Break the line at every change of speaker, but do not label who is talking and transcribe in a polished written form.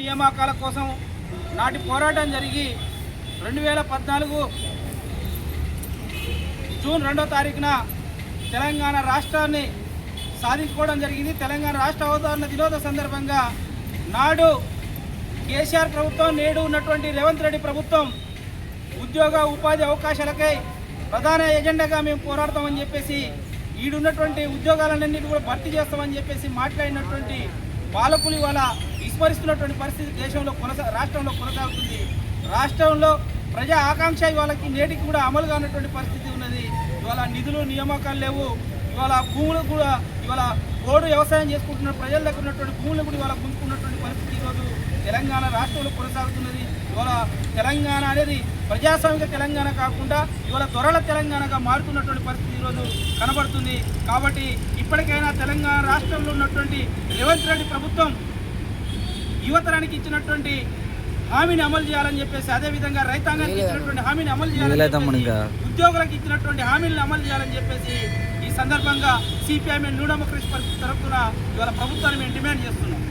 నియామకాల కోసం నాటి పోరాటం జరిగి 2014 జూన్ 2వ తారీఖున తెలంగాణ రాష్ట్రాన్ని సాధించుకోవడం జరిగింది. తెలంగాణ రాష్ట్ర అవతరణ దినోత్సవ సందర్భంగా నాడు కేసీఆర్ ప్రభుత్వం, నేడు ఉన్నటువంటి రేవంత్ రెడ్డి ప్రభుత్వం ఉద్యోగ ఉపాధి అవకాశాలకై ప్రధాన ఎజెండాగా మేము పోరాడతామని చెప్పేసి, ఈడున్నటువంటి ఉద్యోగాలన్నింటినీ కూడా భర్తీ చేస్తామని చెప్పేసి మాట్లాడినటువంటి పాలకులు ఇవాళ విస్మరిస్తున్నటువంటి పరిస్థితి దేశంలో రాష్ట్రంలో కొనసాగుతుంది. రాష్ట్రంలో ప్రజా ఆకాంక్ష ఇవాళకి నేటికి కూడా అమలు కానటువంటి పరిస్థితి ఉన్నది. ఇవాళ నిధులు నియామకాలు లేవు. ఇవాళ భూములు కూడా ఇవాళ రోడ్డు వ్యవసాయం చేసుకుంటున్న ప్రజల దగ్గర ఉన్నటువంటి భూములు కూడా ఇవాళ గుంజుకున్నటువంటి పరిస్థితి ఈరోజు తెలంగాణ రాష్ట్రంలో కొనసాగుతున్నది. ఇవాళ తెలంగాణ అనేది ప్రజాస్వామిక తెలంగాణ కాకుండా ఇవాళ దొరల తెలంగాణగా మారుతున్నటువంటి పరిస్థితి ఈరోజు కనబడుతుంది. కాబట్టి ఇప్పటికైనా తెలంగాణ రాష్ట్రంలో ఉన్నటువంటి రేవంత్ రెడ్డి ప్రభుత్వం యువతరానికి ఇచ్చినటువంటి హామీని అమలు చేయాలని చెప్పేసి, అదేవిధంగా రైతాంగానికి ఇచ్చినటువంటి హామీని అమలు చేయాలని, ఉద్యోగులకు ఇచ్చినటువంటి హామీలను అమలు చేయాలని చెప్పేసి ఈ సందర్భంగా సిపిఐఎం న్యూ డెమోక్రసీ పార్టీ తరఫున ఇవాళ ప్రభుత్వాన్ని మేము డిమాండ్ చేస్తున్నాం.